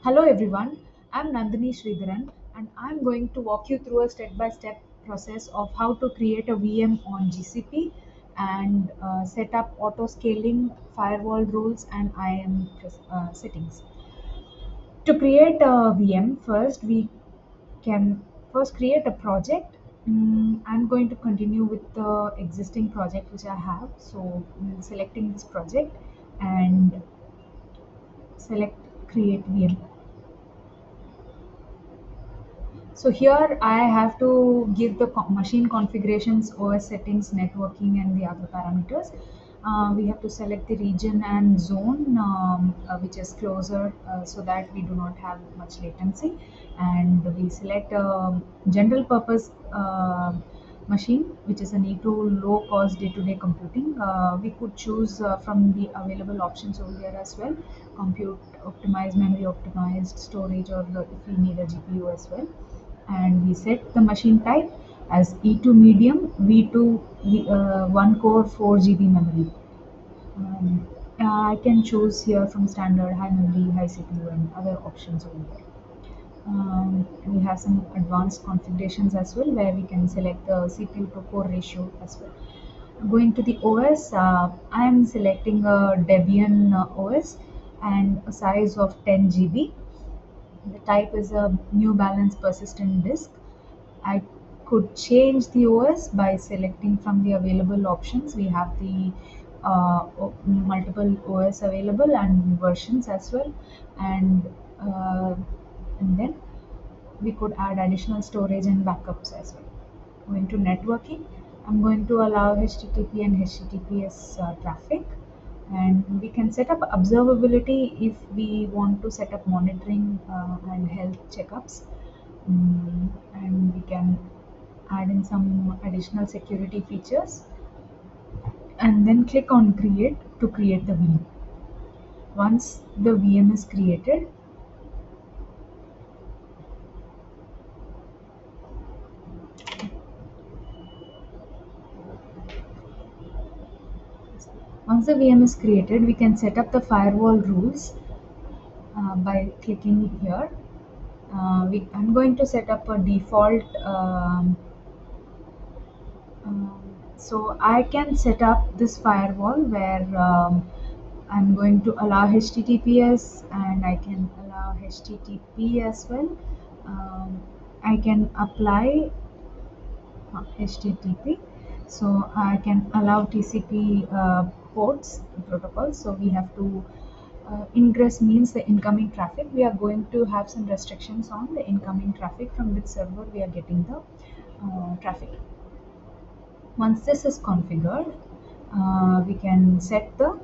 Hello everyone, I'm Nandini Sridharan and I'm going to walk you through a step-by-step process of how to create a VM on GCP and set up auto-scaling, firewall rules and IAM settings. To create a VM, first we can first create a project. I'm going to continue with the existing project which I have. So selecting this project and select create VM. So here I have to give the machine configurations, OS settings, networking, and the other parameters. We have to select the region and zone which is closer so that we do not have much latency. And we select general purpose machine which is an E2 low cost day-to-day computing. We could choose from the available options over here as well. Compute optimized, memory optimized, storage, or if we need a GPU as well. And we set the machine type as E2 medium, V2 1 core 4 GB memory. I can choose here from standard, high memory, high CPU, and other options over here. We have some advanced configurations as well where we can select the CPU to core ratio as well. Going to the OS, I am selecting a Debian OS and a size of 10 GB. The type is a New Balance persistent disk. I could change the OS by selecting from the available options. We have the multiple OS available and versions as well, and uh, and then we could add additional storage and backups as well. Going to networking, I'm going to allow HTTP and HTTPS traffic, and we can set up observability if we want to set up monitoring and health checkups. And we can add in some additional security features and then click on create to create the VM. Once the VM is created, we can set up the firewall rules by clicking here. I'm going to set up a default. So I can set up this firewall where I'm going to allow HTTPS and I can allow HTTP as well. I can apply HTTP. So I can allow TCP ports protocols. So we have to ingress means the incoming traffic. We are going to have some restrictions on the incoming traffic from which server we are getting the traffic. Once this is configured, we can set the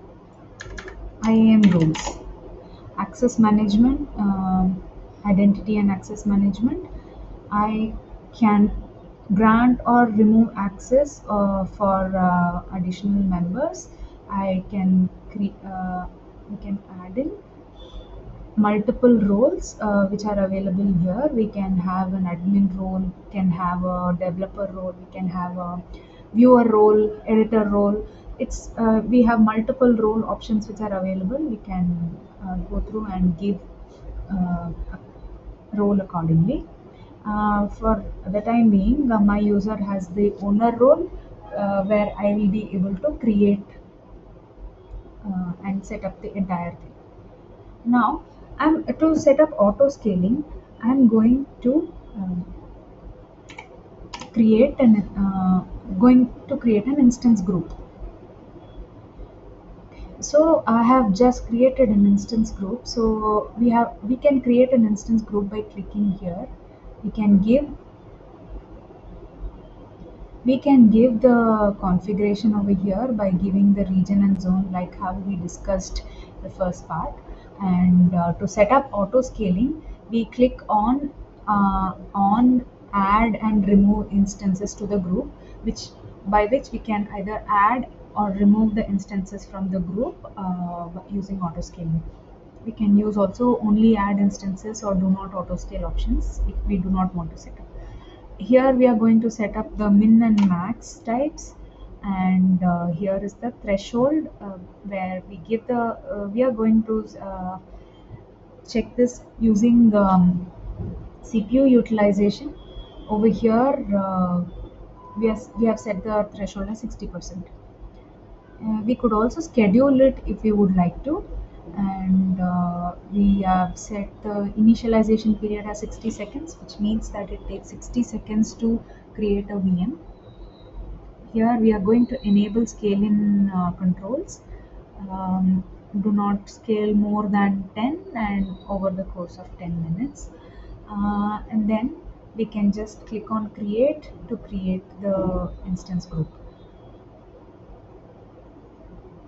IAM rules, access management, identity and access management. I can grant or remove access for additional members. I can we can add in multiple roles which are available here. We can have an admin role, can have a developer role, we can have a viewer role, editor role. It's we have multiple role options which are available. We can go through and give a role accordingly. For the time being, my user has the owner role where I will be able to create and set up the entire thing. Now, I'm to set up auto scaling. I'm going to create an instance group. So I have just created an instance group. So we can create an instance group by clicking here. We can give the configuration over here by giving the region and zone like how we discussed the first part. And to set up auto scaling, we click on add and remove instances to the group, by which we can either add or remove the instances from the group using auto scaling. We can use also only add instances or do not auto scale options if we do not want to set up. Here we are going to set up the min and max types, and here is the threshold where we give the we are going to check this using CPU utilization. Over here, we have set the threshold as 60%. We could also schedule it if we would like to, and we have set the initialization period as 60 seconds, which means that it takes 60 seconds to create a VM. Here we are going to enable scale in controls. Um, do not scale more than 10 and over the course of 10 minutes. And then we can just click on create to create the instance group.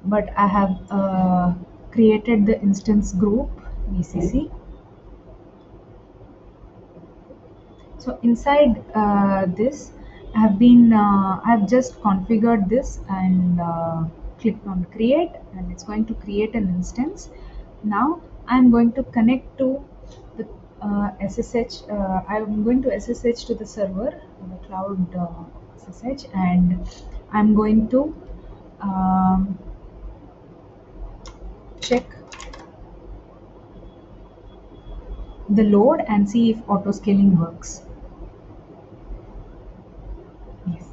But I have created the instance group VCC. So inside this, I've just configured this and clicked on create, and it's going to create an instance. Now I'm going to connect to the SSH. I'm going to SSH to the server, the cloud SSH, and I'm going to um, check the load and see if auto scaling works. Yes.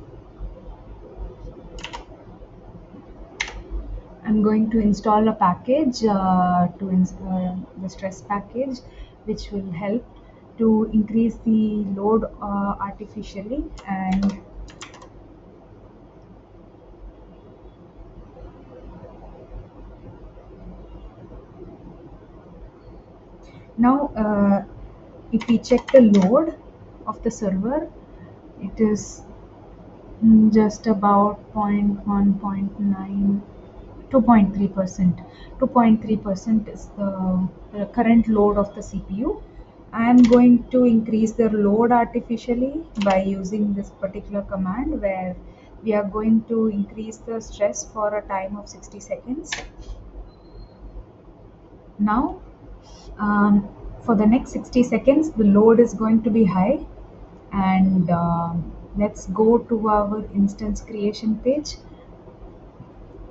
I'm going to install a package to the stress package, which will help to increase the load artificially. And now, if we check the load of the server, it is just about zero point 0.1, 0.9, 2.3%. 2.3% is the current load of the CPU. I am going to increase the load artificially by using this particular command, where we are going to increase the stress for a time of 60 seconds. Now, for the next 60 seconds, the load is going to be high, and let's go to our instance creation page.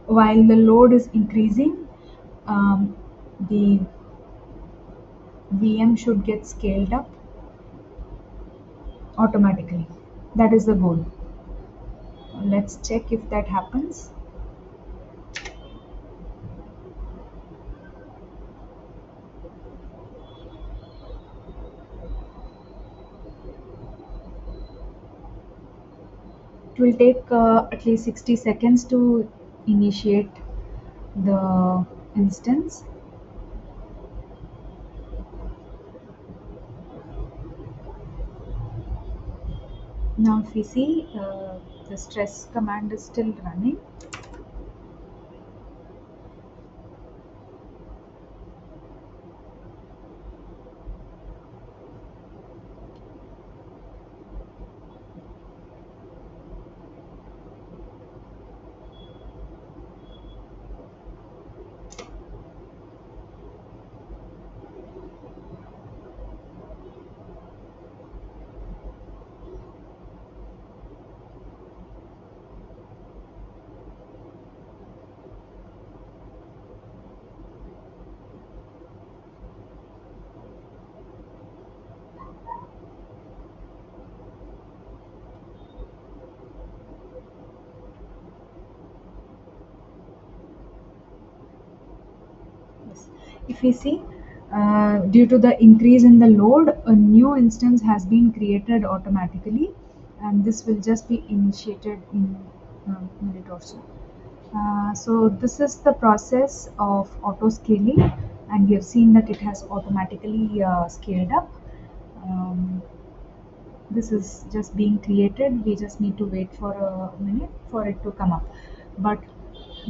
While the load is increasing, the VM should get scaled up automatically. That is the goal. Let's check if that happens. It will take at least 60 seconds to initiate the instance. Now if we see, the stress command is still running. Yes. If we see, due to the increase in the load, a new instance has been created automatically, and this will just be initiated in a minute or so. So this is the process of auto scaling, and we have seen that it has automatically scaled up. Um, this is just being created. We just need to wait for a minute for it to come up. But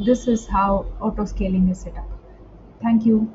this is how auto scaling is set up. Thank you.